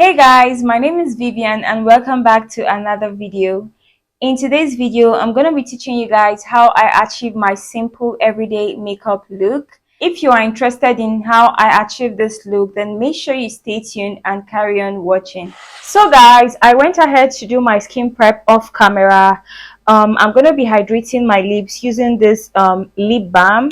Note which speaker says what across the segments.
Speaker 1: Hey guys, my name is Vivian and welcome back to another video. In today's video, I'm going to be teaching you guys how I achieve my simple everyday makeup look. If you are interested in how I achieve this look, then make sure you stay tuned and carry on watching. So guys, I went ahead to do my skin prep off camera. I'm going to be hydrating my lips using this lip balm.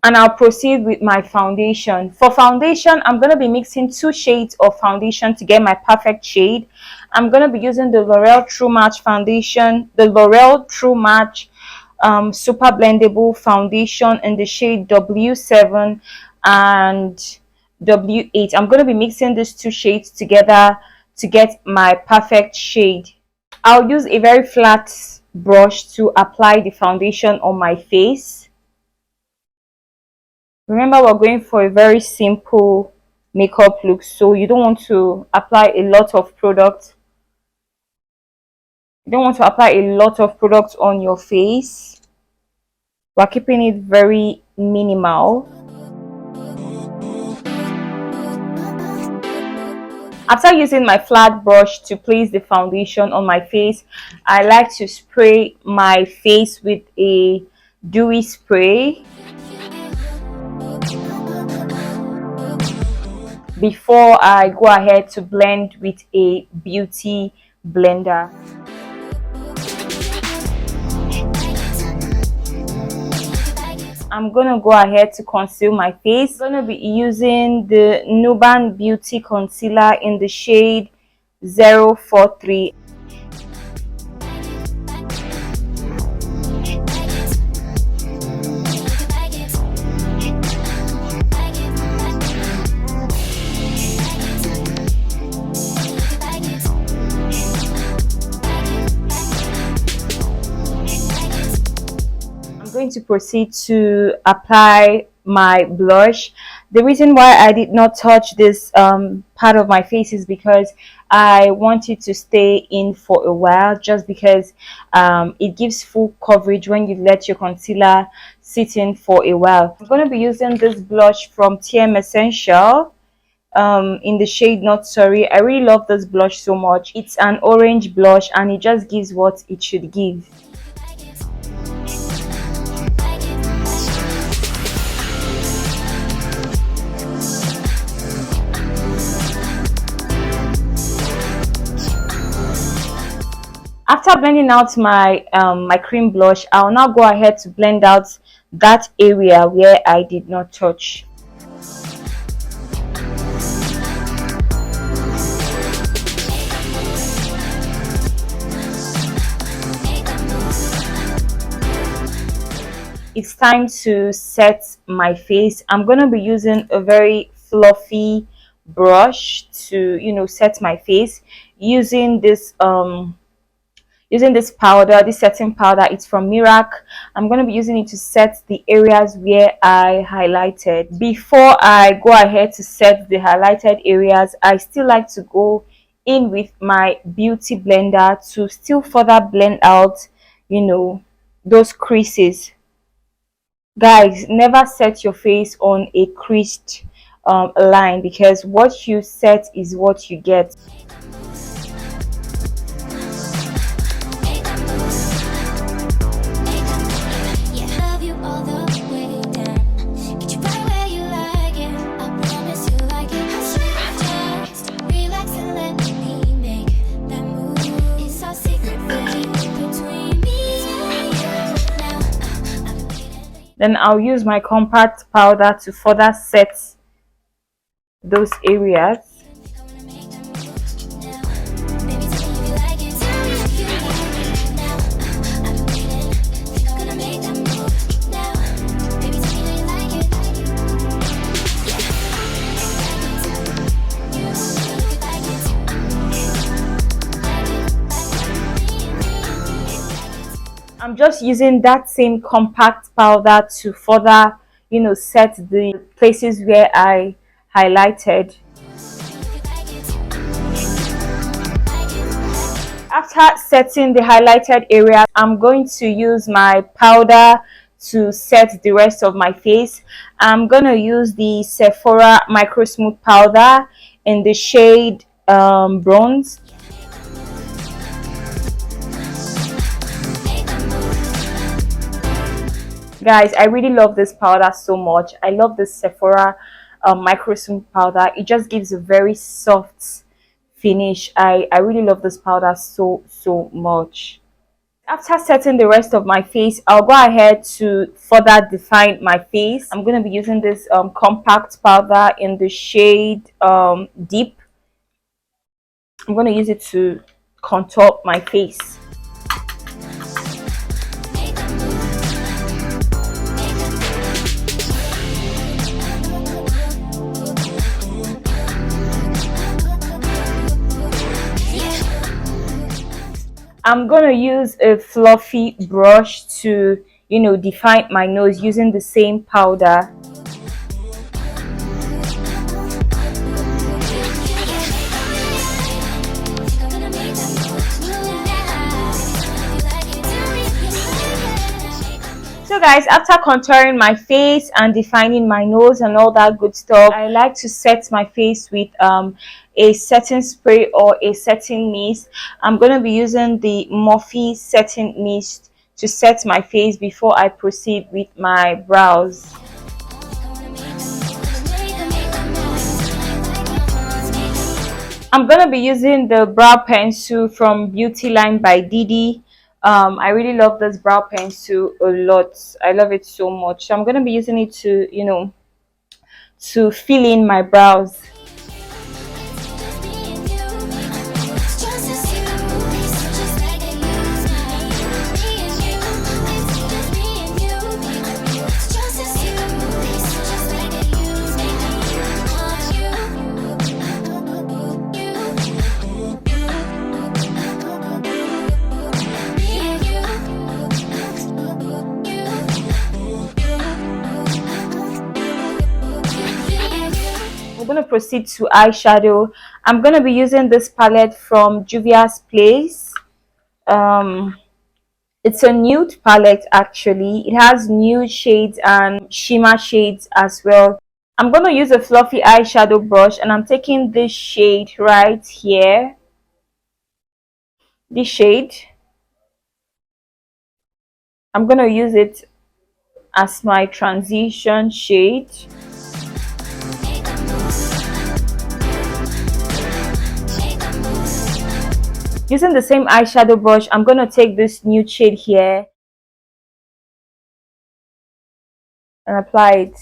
Speaker 1: And I'll proceed with my foundation. For foundation, I'm going to be mixing 2 shades of foundation to get my perfect shade. I'm going to be using the L'Oreal True Match foundation, the L'Oreal True Match Super Blendable Foundation in the shade W7 and W8. I'm going to be mixing these 2 shades together to get my perfect shade. I'll use a very flat brush to apply the foundation on my face. Remember, we're going for a very simple makeup look, so you don't want to apply a lot of product. You don't want to apply a lot of product on your face. We're keeping it very minimal. After using my flat brush to place the foundation on my face, I like to spray my face with a dewy spray before I go ahead to blend with a beauty blender. I'm gonna go ahead to conceal my face. I'm gonna be using the Nuban Beauty concealer in the shade 043. Going to proceed to apply my blush. The reason why I did not touch this part of my face is because I want it to stay in for a while, just because it gives full coverage when you let your concealer sit in for a while. I'm going to be using this blush from TM Essential in the shade Not Sorry. I really love this blush so much. It's an orange blush and it just gives what it should give. After blending out my my cream blush, I'll now go ahead to blend out that area where I did not touch. It's time to set my face. I'm going to be using a very fluffy brush to set my face using this powder, this setting powder. It's from Merak. I'm going to be using it to set the areas where I highlighted. Before I go ahead to set the highlighted areas, I still like to go in with my beauty blender to still further blend out those creases. Guys, never set your face on a creased line, because what you set is what you get. Then I'll use my compact powder to further set those areas. I'm just using that same compact powder to further, set the places where I highlighted. After setting the highlighted area, I'm going to use my powder to set the rest of my face. I'm going to use the Sephora Micro Smooth Powder in the shade Bronze. Guys, I really love this powder so much. I love this Sephora Micro Smooth Powder. It just gives a very soft finish. I really love this powder so much. After setting the rest of my face, I'll go ahead to further define my face. I'm going to be using this compact powder in the shade Deep. I'm going to use it to contour my face. I'm gonna use a fluffy brush to, define my nose using the same powder. So guys, after contouring my face and defining my nose and all that good stuff, I like to set my face with a setting spray or a setting mist. I'm going to be using the Morphe setting mist to set my face before I proceed with my brows. I'm going to be using the brow pencil from Beauty Line by Didi. I really love this brow pencil a lot. I love it so much. So I'm going to be using it to, to fill in my brows. We're going to proceed to eyeshadow. I'm going to be using this palette from Juvia's Place. It's a nude palette actually. It has nude shades and shimmer shades as well. I'm going to use a fluffy eyeshadow brush and I'm taking this shade right here. This shade. I'm going to use it as my transition shade. Using the same eyeshadow brush, I'm going to take this nude shade here and apply it.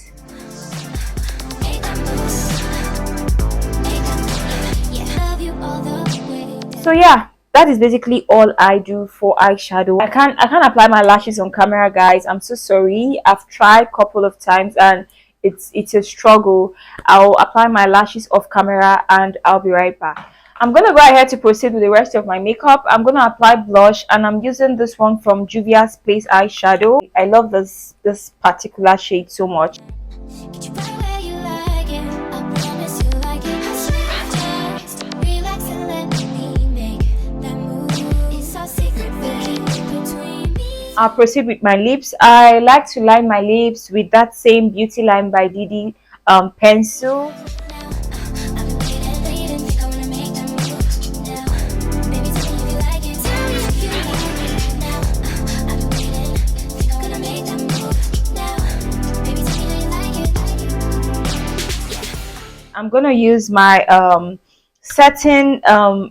Speaker 1: So yeah, that is basically all I do for eyeshadow. I can't apply my lashes on camera, guys. I'm so sorry. I've tried a couple of times and it's a struggle. I'll apply my lashes off camera and I'll be right back. I'm going to go ahead to proceed with the rest of my makeup. I'm going to apply blush and I'm using this one from Juvia's Place eyeshadow. I love this particular shade so much. I'll proceed with my lips. I like to line my lips with that same Beauty Line by Didi pencil. I'm gonna use my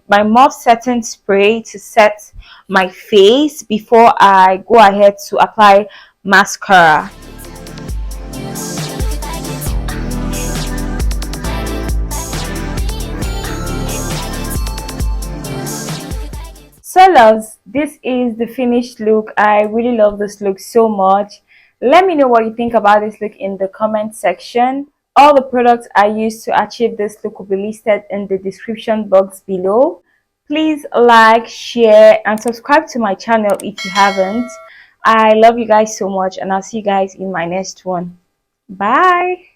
Speaker 1: my Morphe setting spray to set my face before I go ahead to apply mascara. So loves, this is the finished look. I really love this look so much. Let me know what you think about this look in the comment section. All the products I used to achieve this look will be listed in the description box below. Please like, share and subscribe to my channel if you haven't. I love you guys so much and I'll see you guys in my next one. Bye.